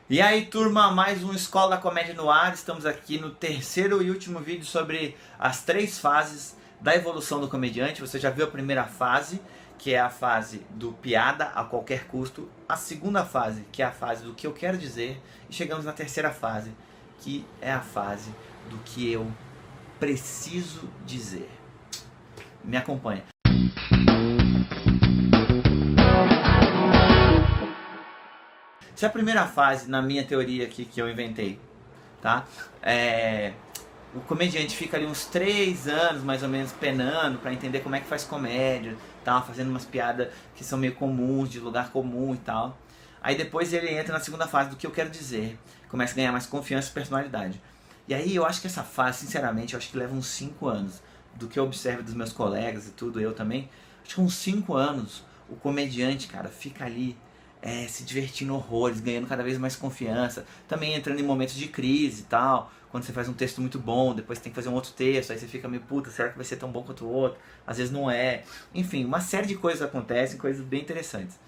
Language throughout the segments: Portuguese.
E aí, turma, mais um Escola da Comédia no ar. Estamos aqui no terceiro e último vídeo sobre as 3 fases da evolução do comediante. Você já viu a primeira fase, que é a fase do piada a qualquer custo. A segunda fase, que é a fase do que eu quero dizer. E chegamos na terceira fase, que é a fase do que eu preciso dizer. Me acompanha. Se a primeira fase, na minha teoria aqui que eu inventei, tá? O comediante fica ali uns 3 anos mais ou menos penando pra entender como é que faz comédia, tá? Fazendo umas piadas que são meio comuns, de lugar comum e tal. Aí depois ele entra na segunda fase do que eu quero dizer, começa a ganhar mais confiança e personalidade. E aí eu acho que essa fase, sinceramente, eu acho que leva uns 5 anos. Do que eu observo dos meus colegas e tudo, eu também, acho que uns 5 anos o comediante, cara, fica ali se divertindo horrores, ganhando cada vez mais confiança, também entrando em momentos de crise e tal, quando você faz um texto muito bom, depois tem que fazer um outro texto, aí você fica meio, puta, será que vai ser tão bom quanto o outro? Às vezes não é. Enfim, uma série de coisas acontecem, coisas bem interessantes.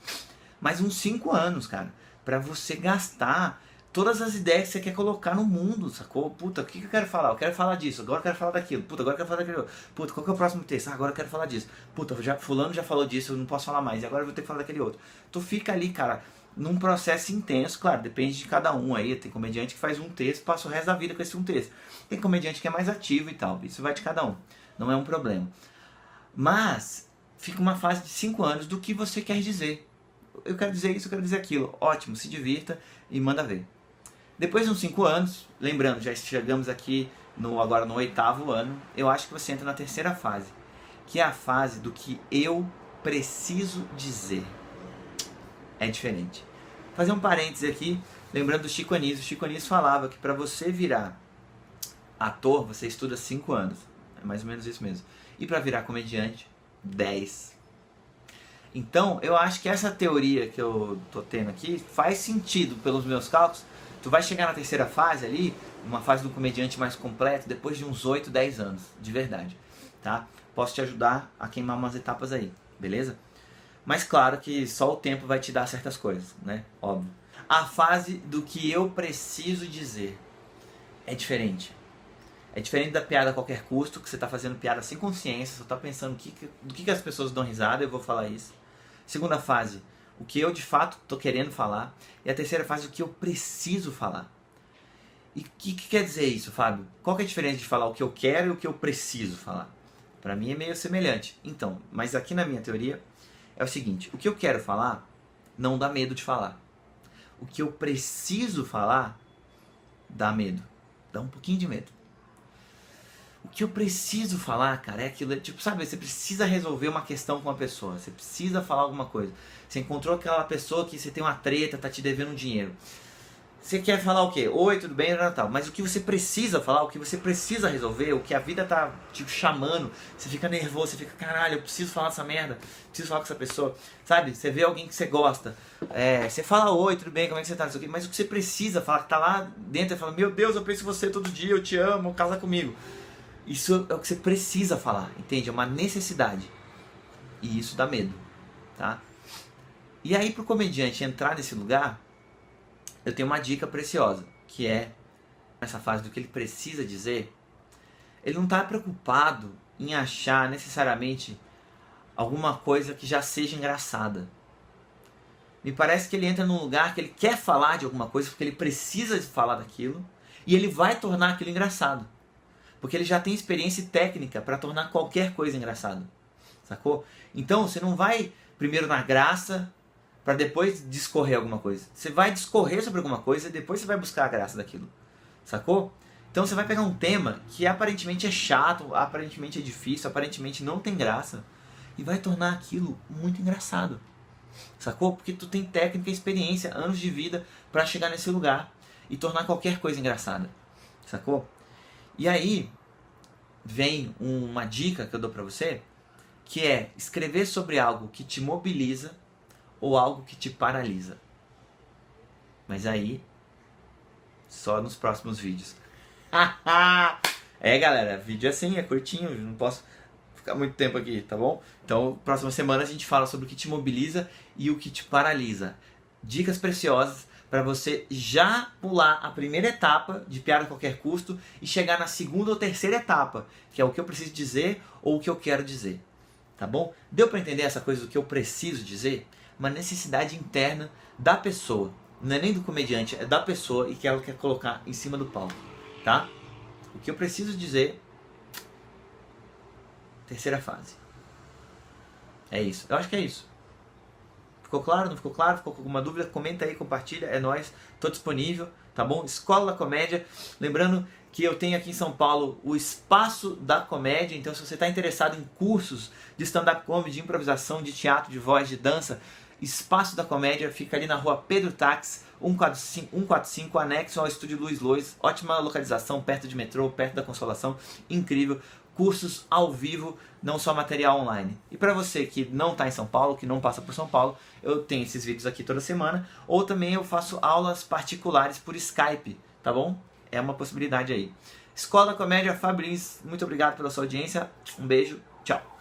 Mas uns 5 anos, cara, pra você gastar todas as ideias que você quer colocar no mundo, sacou? Puta, o que eu quero falar? Eu quero falar disso, agora eu quero falar daquilo. Puta, agora eu quero falar daquilo. Puta, qual que é o próximo texto? Ah, agora eu quero falar disso. Puta, fulano já falou disso, eu não posso falar mais, e agora eu vou ter que falar daquele outro. Tu fica ali, cara, num processo intenso, claro, depende de cada um aí. Tem comediante que faz um texto, passa o resto da vida com esse um texto. Tem comediante que é mais ativo e tal, isso vai de cada um. Não é um problema. Mas, fica uma fase de 5 anos do que você quer dizer. Eu quero dizer isso, eu quero dizer aquilo. Ótimo, se divirta e manda ver. Depois de uns 5 anos, lembrando, já chegamos aqui agora no 8º ano, eu acho que você entra na terceira fase, que é a fase do que eu preciso dizer. É diferente. Fazer um parêntese aqui, lembrando do Chico Anísio. O Chico Anísio falava que para você virar ator, você estuda 5 anos. É mais ou menos isso mesmo. E para virar comediante, 10. Então, eu acho que essa teoria que eu tô tendo aqui faz sentido pelos meus cálculos. Tu vai chegar na terceira fase ali, uma fase do comediante mais completo, depois de uns 8, 10 anos, de verdade, tá? Posso te ajudar a queimar umas etapas aí, beleza? Mas claro que só o tempo vai te dar certas coisas, né? Óbvio. A fase do que eu preciso dizer é diferente. É diferente da piada a qualquer custo, que você tá fazendo piada sem consciência, só tá pensando do que as pessoas dão risada, eu vou falar isso. Segunda fase, o que eu de fato tô querendo falar. E a terceira fase, o que eu preciso falar. E o que quer dizer isso, Fábio? Qual que é a diferença de falar o que eu quero e o que eu preciso falar? Para mim é meio semelhante. Então, mas aqui na minha teoria é o seguinte, o que eu quero falar não dá medo de falar. O que eu preciso falar dá medo. Dá um pouquinho de medo. O que eu preciso falar, cara, é aquilo, tipo, sabe, você precisa resolver uma questão com uma pessoa, você precisa falar alguma coisa. Você encontrou aquela pessoa que você tem uma treta, tá te devendo um dinheiro. Você quer falar o quê? Oi, tudo bem, Natal. Mas o que você precisa falar, o que você precisa resolver, o que a vida tá te chamando, você fica nervoso, você fica, caralho, eu preciso falar dessa merda, preciso falar com essa pessoa. Sabe, você vê alguém que você gosta, você fala, oi, tudo bem, como é que você tá? Mas o que você precisa falar, que tá lá dentro, você fala, meu Deus, eu penso em você todo dia, eu te amo, casa comigo. Isso é o que você precisa falar, entende? É uma necessidade. E isso dá medo, tá? E aí pro comediante entrar nesse lugar, eu tenho uma dica preciosa, que é essa fase do que ele precisa dizer. Ele não está preocupado em achar necessariamente alguma coisa que já seja engraçada. Me parece que ele entra num lugar que ele quer falar de alguma coisa porque ele precisa falar daquilo e ele vai tornar aquilo engraçado. Porque ele já tem experiência e técnica para tornar qualquer coisa engraçada. Sacou? Então você não vai primeiro na graça para depois discorrer alguma coisa. Você vai discorrer sobre alguma coisa e depois você vai buscar a graça daquilo. Sacou? Então você vai pegar um tema que aparentemente é chato, aparentemente é difícil, aparentemente não tem graça e vai tornar aquilo muito engraçado. Sacou? Porque tu tem técnica e experiência, anos de vida para chegar nesse lugar e tornar qualquer coisa engraçada. Sacou? E aí vem uma dica que eu dou pra você, que é escrever sobre algo que te mobiliza ou algo que te paralisa. Mas aí, só nos próximos vídeos. Galera, vídeo é assim, é curtinho, não posso ficar muito tempo aqui, tá bom? Então, próxima semana a gente fala sobre o que te mobiliza e o que te paralisa. Dicas preciosas para você já pular a primeira etapa de piada a qualquer custo e chegar na segunda ou terceira etapa, que é o que eu preciso dizer ou o que eu quero dizer. Tá bom? Deu para entender essa coisa do que eu preciso dizer? Uma necessidade interna da pessoa. Não é nem do comediante, é da pessoa e que ela quer colocar em cima do palco. Tá? O que eu preciso dizer... Terceira fase. É isso. Eu acho que é isso. Ficou claro? Não ficou claro? Ficou com alguma dúvida? Comenta aí, compartilha. É nóis. Tô disponível. Tá bom? Escola da Comédia. Lembrando que eu tenho aqui em São Paulo o Espaço da Comédia. Então, se você está interessado em cursos de stand-up comedy, de improvisação, de teatro, de voz, de dança, Espaço da Comédia fica ali na rua Pedro Tax, 145, anexo ao Estúdio Luiz Lois. Ótima localização, perto de metrô, perto da Consolação. Incrível. Cursos ao vivo, não só material online. E para você que não está em São Paulo, que não passa por São Paulo, eu tenho esses vídeos aqui toda semana, ou também eu faço aulas particulares por Skype, tá bom? É uma possibilidade aí. Escola Comédia Fábio Lins, muito obrigado pela sua audiência, um beijo, tchau!